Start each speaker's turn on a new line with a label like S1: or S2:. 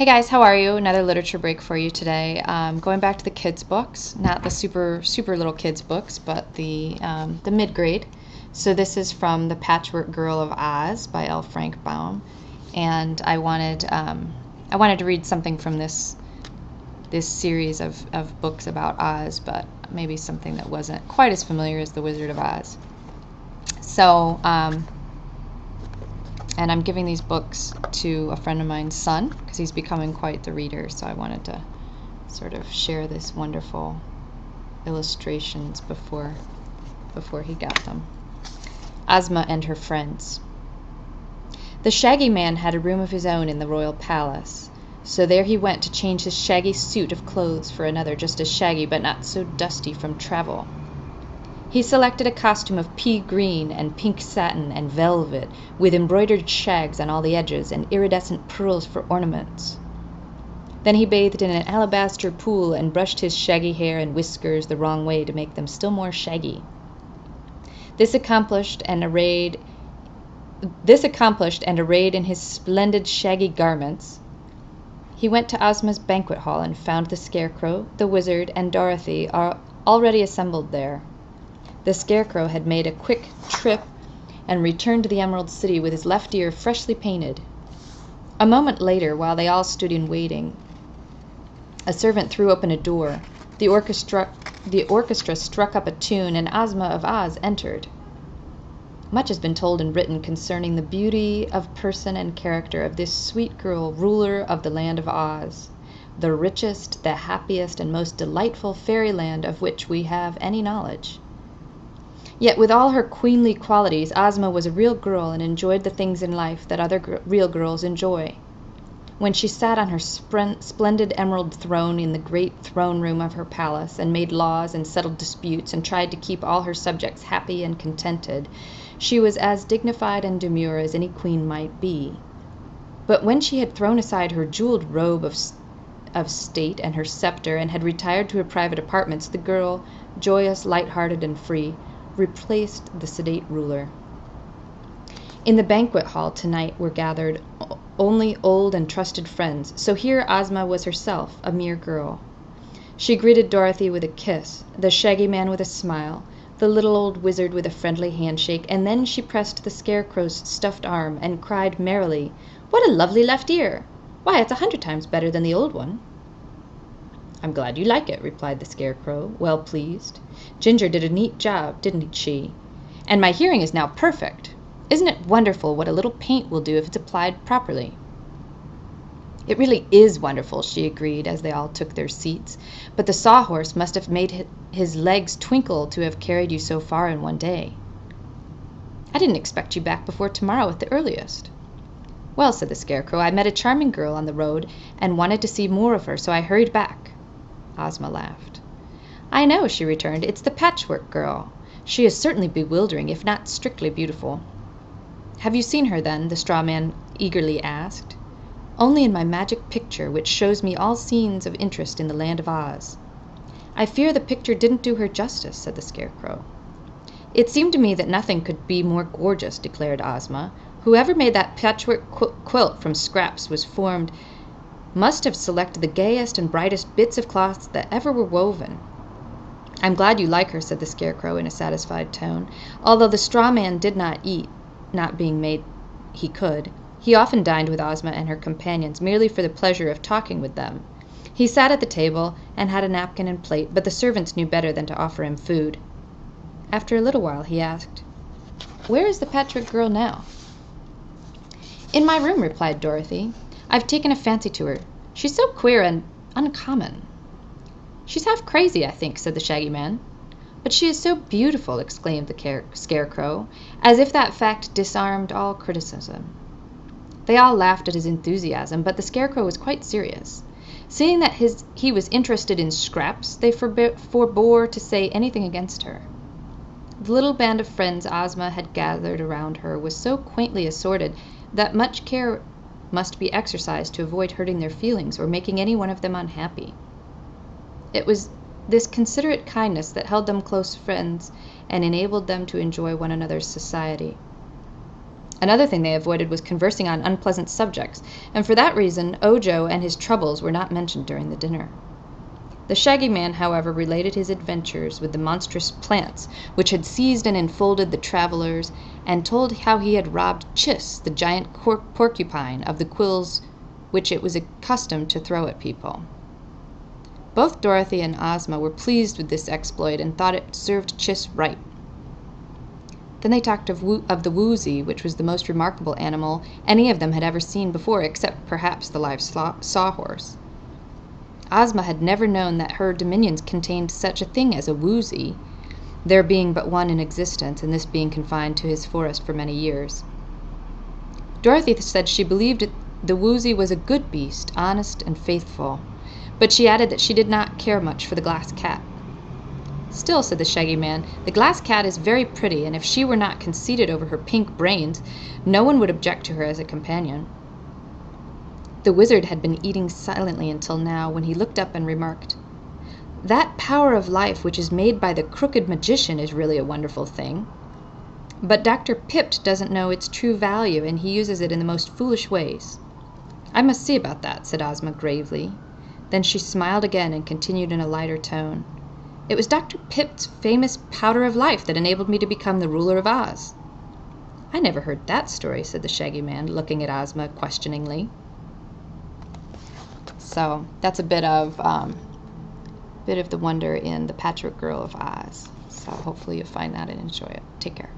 S1: Hey guys, how are you? Another literature break for you today. Going back to the kids' books, not the super little kids' books, but the mid-grade. So this is from The Patchwork Girl of Oz by L. Frank Baum, and I wanted to read something from this series of books about Oz, but maybe something that wasn't quite as familiar as The Wizard of Oz. So. And I'm giving these books to a friend of mine's son because he's becoming quite the reader, so I wanted to sort of share this wonderful illustrations before he got them. Ozma and her friends. The Shaggy Man had a room of his own in the royal palace, so there he went to change his shaggy suit of clothes for another just as shaggy but not so dusty from travel. He selected a costume of pea green and pink satin and velvet, with embroidered shags on all the edges and iridescent pearls for ornaments. Then he bathed in an alabaster pool and brushed his shaggy hair and whiskers the wrong way to make them still more shaggy. This accomplished and arrayed in his splendid shaggy garments, he went to Ozma's banquet hall and found the Scarecrow, the Wizard, and Dorothy are already assembled there. The Scarecrow had made a quick trip and returned to the Emerald City with his left ear freshly painted. A moment later, while they all stood in waiting, a servant threw open a door. The orchestra struck up a tune, and Ozma of Oz entered. Much has been told and written concerning the beauty of person and character of this sweet girl, ruler of the land of Oz, the richest, the happiest, and most delightful fairyland of which we have any knowledge. Yet with all her queenly qualities, Ozma was a real girl and enjoyed the things in life that other real girls enjoy. When she sat on her splendid emerald throne in the great throne room of her palace and made laws and settled disputes and tried to keep all her subjects happy and contented, she was as dignified and demure as any queen might be. But when she had thrown aside her jeweled robe of state and her scepter and had retired to her private apartments, the girl, joyous, light-hearted, and free, replaced the sedate ruler. In the banquet hall tonight were gathered only old and trusted friends, so here Ozma was herself, a mere girl. She greeted Dorothy with a kiss, the Shaggy Man with a smile, the little old wizard with a friendly handshake, and then she pressed the Scarecrow's stuffed arm and cried merrily, "What a lovely left ear! Why, it's 100 times better than the old one." "I'm glad you like it," replied the Scarecrow, well pleased. "Ginger did a neat job, didn't she? And my hearing is now perfect. Isn't it wonderful what a little paint will do if it's applied properly?" "It really is wonderful," she agreed as they all took their seats. "But the sawhorse must have made his legs twinkle to have carried you so far in one day." "I didn't expect you back before tomorrow at the earliest." "Well," said the Scarecrow, "I met a charming girl on the road and wanted to see more of her, so I hurried back." Ozma laughed. "I know," she returned. "It's the Patchwork Girl. She is certainly bewildering, if not strictly beautiful." "Have you seen her, then?" the straw man eagerly asked. "Only in my magic picture, which shows me all scenes of interest in the land of Oz." "I fear the picture didn't do her justice," said the Scarecrow. "It seemed to me that nothing could be more gorgeous," declared Ozma. "Whoever made that patchwork quilt from scraps must have selected the gayest and brightest bits of cloth that ever were woven." "I'm glad you like her," said the Scarecrow in a satisfied tone. Although the straw man did not eat, not being made he could, he often dined with Ozma and her companions merely for the pleasure of talking with them. He sat at the table and had a napkin and plate, but the servants knew better than to offer him food. After a little while he asked, "Where is the Patchwork Girl now?" "In my room," replied Dorothy. "I've taken a fancy to her. She's so queer and uncommon." "She's half crazy, I think," said the Shaggy Man. "But she is so beautiful," exclaimed the Scarecrow, as if that fact disarmed all criticism. They all laughed at his enthusiasm, but the Scarecrow was quite serious. Seeing that he was interested in scraps, they forbore to say anything against her. The little band of friends Ozma had gathered around her was so quaintly assorted that much care must be exercised to avoid hurting their feelings or making any one of them unhappy. It was this considerate kindness that held them close friends and enabled them to enjoy one another's society. Another thing they avoided was conversing on unpleasant subjects, and for that reason Ojo and his troubles were not mentioned during the dinner. The Shaggy Man, however, related his adventures with the monstrous plants which had seized and enfolded the travelers, and told how he had robbed Chiss, the giant porcupine, of the quills which it was accustomed to throw at people. Both Dorothy and Ozma were pleased with this exploit and thought it served Chiss right. Then they talked of the Woozy, which was the most remarkable animal any of them had ever seen before, except perhaps the live sawhorse. Ozma had never known that her dominions contained such a thing as a Woozy, there being but one in existence, and this being confined to his forest for many years. Dorothy said she believed the Woozy was a good beast, honest and faithful, but she added that she did not care much for the glass cat. Still, said the Shaggy Man, the glass cat is very pretty, and if she were not conceited over her pink brains, no one would object to her as a companion. The Wizard had been eating silently until now, when he looked up and remarked, "That power of life which is made by the crooked magician is really a wonderful thing. But Dr. Pipt doesn't know its true value, and he uses it in the most foolish ways." "I must see about that," said Ozma gravely. Then she smiled again and continued in a lighter tone, "It was Dr. Pipt's famous powder of life that enabled me to become the ruler of Oz." "I never heard that story," said the Shaggy Man, looking at Ozma questioningly. So that's a bit of the wonder in the Patchwork Girl of Oz. So hopefully you'll find that and enjoy it. Take care.